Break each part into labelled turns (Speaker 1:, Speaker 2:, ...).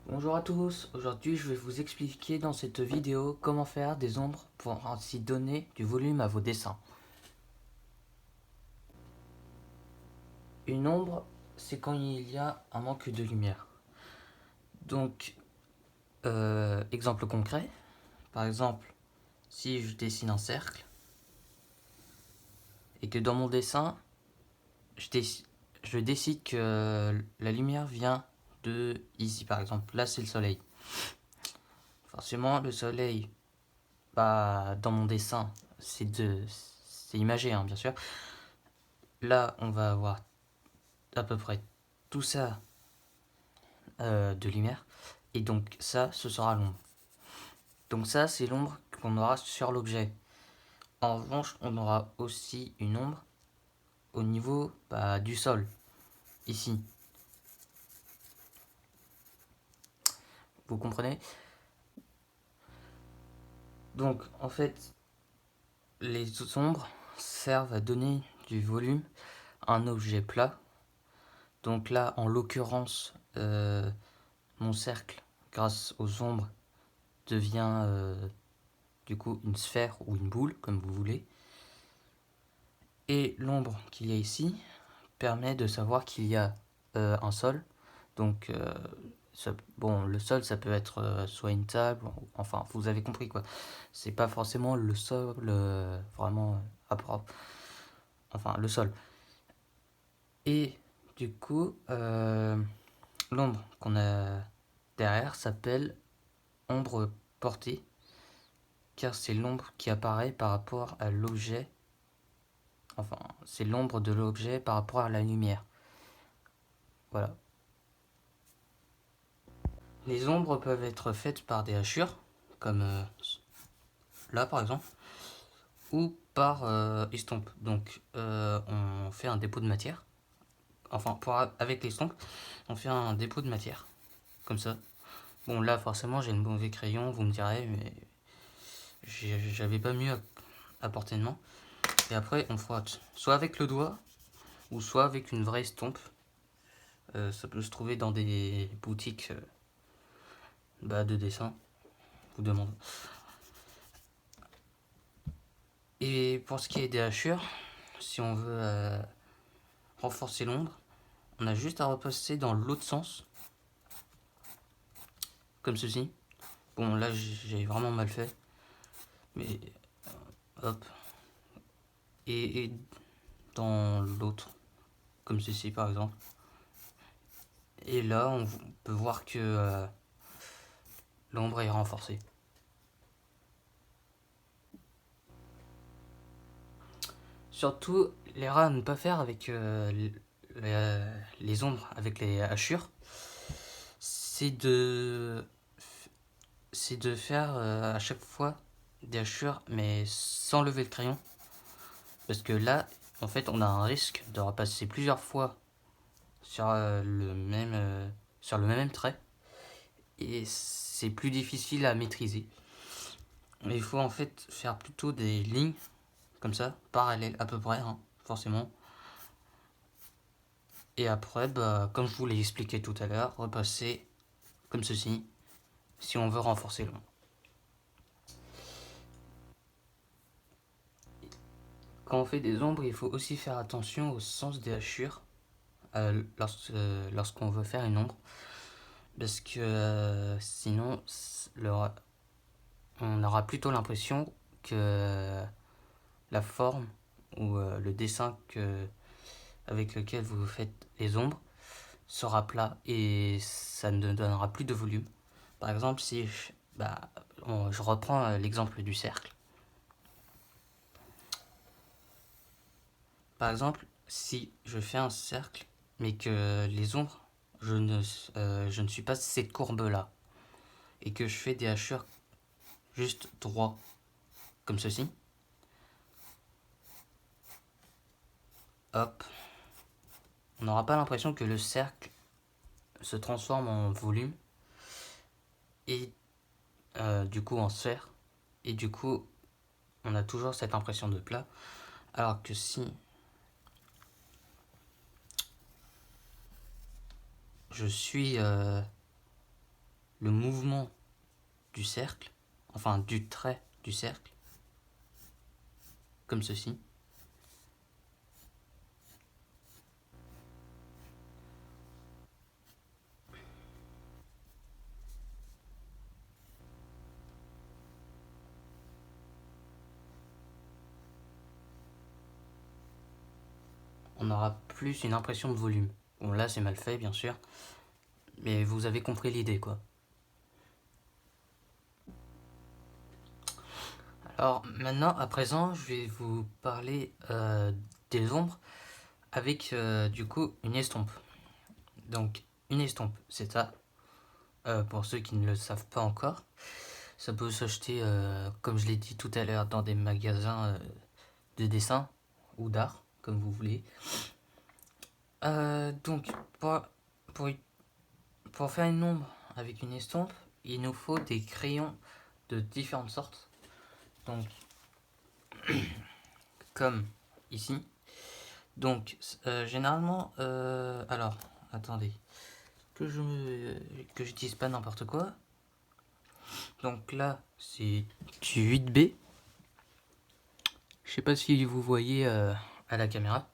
Speaker 1: Bonjour à tous, aujourd'hui je vais vous expliquer dans cette vidéo comment faire des ombres pour ainsi donner du volume à vos dessins. Une ombre, c'est quand il y a un manque de lumière. Donc, exemple concret, par exemple, si je dessine un cercle et que dans mon dessin, je décide que la lumière vient de ici, par exemple, là c'est le soleil. Forcément, le soleil, dans mon dessin, c'est imagé, hein, bien sûr. Là, on va avoir à peu près tout ça de lumière. Et donc ça, ce sera l'ombre. Donc ça, c'est l'ombre qu'on aura sur l'objet. En revanche, on aura aussi une ombre au niveau du sol, ici. Vous comprenez? Donc en fait, les ombres servent à donner du volume à un objet plat. Donc là, en l'occurrence, mon cercle, grâce aux ombres, devient du coup une sphère ou une boule, comme vous voulez. Et l'ombre qu'il y a ici permet de savoir qu'il y a un sol. Donc, bon, le sol, ça peut être soit une table, enfin, vous avez compris quoi. C'est pas forcément le sol vraiment à propre. Enfin, le sol. Et du coup, l'ombre qu'on a derrière s'appelle ombre portée, car c'est l'ombre qui apparaît par rapport à l'objet. Enfin, c'est l'ombre de l'objet par rapport à la lumière. Voilà. Les ombres peuvent être faites par des hachures, comme là par exemple, ou par estompe. Donc on fait un dépôt de matière. Enfin, avec l'estompe, on fait un dépôt de matière, comme ça. Bon, là forcément j'ai une mauvais crayon, vous me direz, mais j'avais pas mieux à portée de main. Et après on frotte, soit avec le doigt, ou soit avec une vraie estompe. Ça peut se trouver dans des boutiques de dessin, vous demande. Et pour ce qui est des hachures, si on veut renforcer l'ombre, on a juste à repasser dans l'autre sens, comme ceci. Bon, là j'ai vraiment mal fait, mais hop. Et dans l'autre, comme ceci par exemple. Et là, on peut voir que l'ombre est renforcée. Surtout, l'erreur à ne pas faire avec les ombres, avec les hachures, c'est de faire à chaque fois des hachures, mais sans lever le crayon. Parce que là, en fait, on a un risque de repasser plusieurs fois sur sur le même trait. Et c'est plus difficile à maîtriser. Mais il faut en fait faire plutôt des lignes, comme ça, parallèles à peu près, hein, forcément. Et après, comme je vous l'ai expliqué tout à l'heure, repasser comme ceci, si on veut renforcer l'ombre. Quand on fait des ombres, il faut aussi faire attention au sens des hachures lorsqu'on veut faire une ombre. Parce que sinon, on aura plutôt l'impression que la forme ou le dessin avec lequel vous faites les ombres sera plat et ça ne donnera plus de volume. Par exemple, si je reprends l'exemple du cercle. Par exemple, si je fais un cercle, mais que les ombres, je ne suis pas cette courbe-là, et que je fais des hachures juste droit, comme ceci, hop, on n'aura pas l'impression que le cercle se transforme en volume, et du coup en sphère, et du coup on a toujours cette impression de plat, alors que si je suis le mouvement du cercle, enfin du trait du cercle, comme ceci. On aura plus une impression de volume. Bon, là c'est mal fait bien sûr, mais vous avez compris l'idée quoi. Alors maintenant, à présent, je vais vous parler des ombres avec du coup une estompe. Donc une estompe, c'est ça. Pour ceux qui ne le savent pas encore, ça peut s'acheter, comme je l'ai dit tout à l'heure, dans des magasins de dessin ou d'art, comme vous voulez. Donc pour, pour faire une ombre avec une estompe, il nous faut des crayons de différentes sortes. Donc comme ici. Donc généralement, alors attendez que je dise pas n'importe quoi. Donc là c'est du 8B. Je sais pas si vous voyez à la caméra.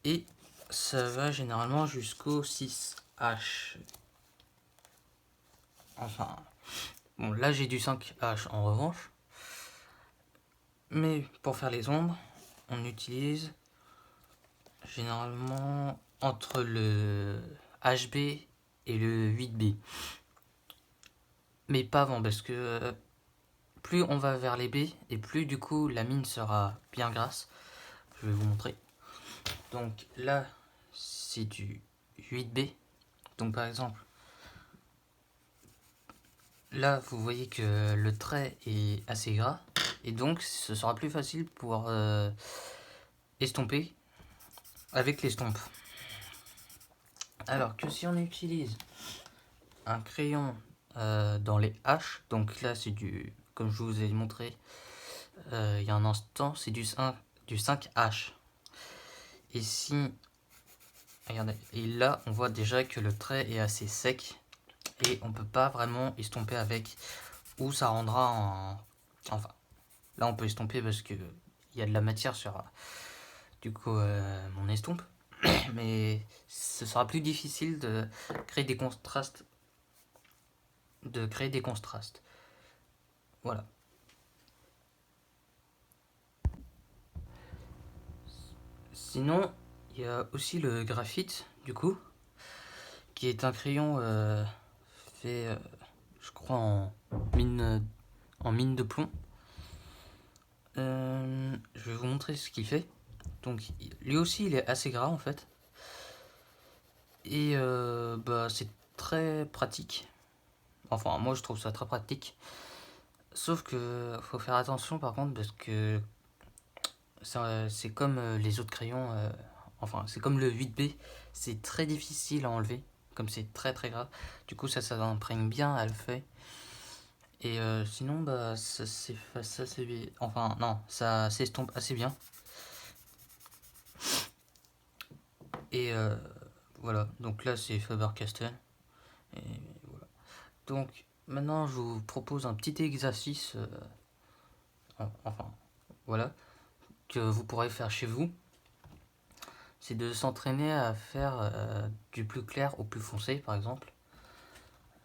Speaker 1: Et ça va généralement jusqu'au 6H. Enfin, bon là j'ai du 5H en revanche. Mais pour faire les ombres, on utilise généralement entre le HB et le 8B. Mais pas avant parce que plus on va vers les B et plus du coup la mine sera bien grasse. Je vais vous montrer. Donc là c'est du 8B. Donc par exemple là vous voyez que le trait est assez gras et donc ce sera plus facile pour estomper avec l'estompe. Alors que si on utilise un crayon dans les H, donc là c'est du, comme je vous ai montré il y a un instant, c'est du 5H. Et si, regardez, et là on voit déjà que le trait est assez sec et on peut pas vraiment estomper avec, ou ça rendra en, enfin, là on peut estomper parce que il y a de la matière sur du coup mon estompe, mais ce sera plus difficile de créer des contrastes, Voilà. Sinon, il y a aussi le graphite, du coup, qui est un crayon fait, je crois, en mine de plomb. Je vais vous montrer ce qu'il fait. Donc, lui aussi, il est assez gras en fait. Et bah, c'est très pratique. Enfin, moi, je trouve ça très pratique. Sauf que faut faire attention par contre parce que c'est comme les autres crayons, enfin c'est comme le 8B, c'est très difficile à enlever, comme c'est très très gras. Du coup ça imprègne bien à la feuille. Et sinon bah ça s'efface assez bien. Enfin non, ça s'estompe assez bien. Et voilà, donc là c'est Faber-Castell. Et voilà. Donc maintenant je vous propose un petit exercice, enfin voilà, que vous pourrez faire chez vous. C'est de s'entraîner à faire du plus clair au plus foncé, par exemple.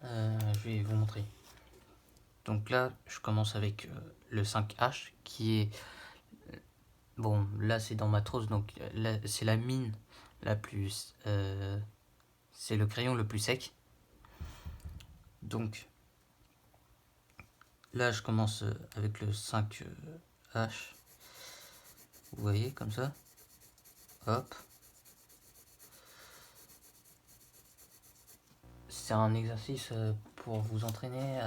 Speaker 1: Je vais vous montrer. Donc là, je commence avec le 5H, qui est... Bon, là, c'est dans ma trousse, donc là, c'est la mine la plus... c'est le crayon le plus sec. Donc, là, je commence avec le 5H. Vous voyez, comme ça. Hop. C'est un exercice pour vous entraîner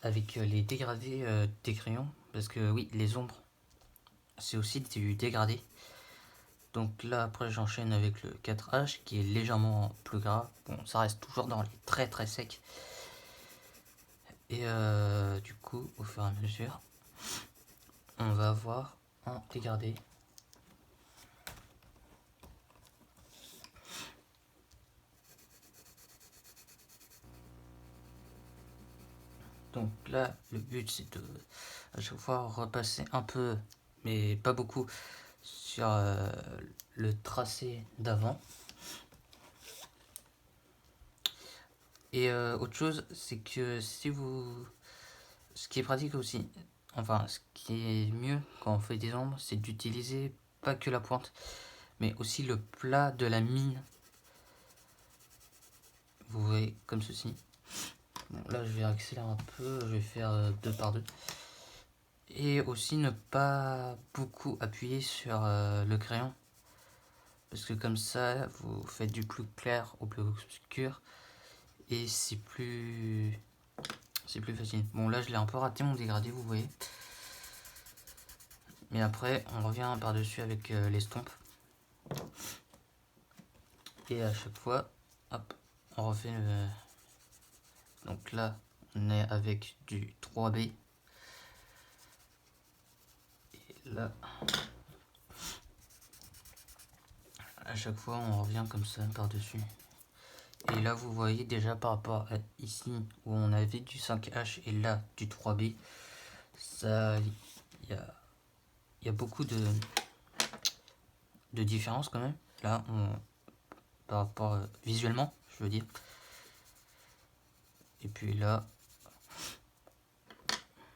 Speaker 1: avec les dégradés des crayons. Parce que oui, les ombres, c'est aussi du dégradé. Donc là, après, j'enchaîne avec le 4H qui est légèrement plus gras. Bon, ça reste toujours dans les très très secs. Et du coup, au fur et à mesure, on va avoir un dégradé. Donc là, le but c'est de à chaque fois repasser un peu, mais pas beaucoup, sur le tracé d'avant. Et autre chose, c'est que si vous... Ce qui est pratique aussi, enfin ce qui est mieux quand on fait des ombres, c'est d'utiliser pas que la pointe, mais aussi le plat de la mine. Vous voyez, comme ceci. Bon, là, je vais accélérer un peu, je vais faire 2 par 2. Et aussi ne pas beaucoup appuyer sur le crayon. Parce que comme ça, vous faites du plus clair au plus obscur. Et c'est plus facile. Bon, là, je l'ai un peu raté mon dégradé, vous voyez. Mais après, on revient par-dessus avec l'estompe. Et à chaque fois, hop, on refait le... Donc là, on est avec du 3B. Et là, à chaque fois, on revient comme ça par-dessus. Et là, vous voyez déjà par rapport à ici, où on avait du 5H et là, du 3B, ça, il y a beaucoup de différence quand même. Là, par rapport visuellement, je veux dire. Et puis là,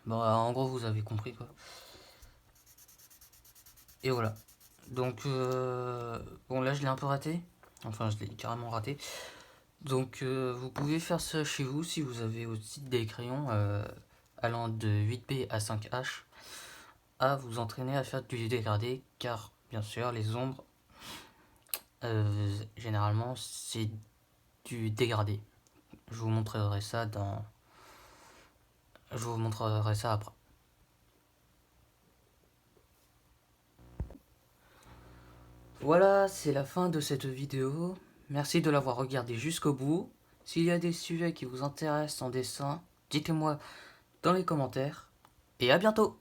Speaker 1: bon, en gros, vous avez compris quoi. Et voilà. Donc, bon, là, je l'ai un peu raté. Enfin, je l'ai carrément raté. Donc, vous pouvez faire ça chez vous si vous avez aussi des crayons allant de 8B à 5H à vous entraîner à faire du dégradé, car bien sûr, les ombres, généralement, c'est du dégradé. Je vous montrerai ça Je vous montrerai ça après. Voilà, c'est la fin de cette vidéo. Merci de l'avoir regardé jusqu'au bout. S'il y a des sujets qui vous intéressent en dessin, dites-moi dans les commentaires. Et à bientôt!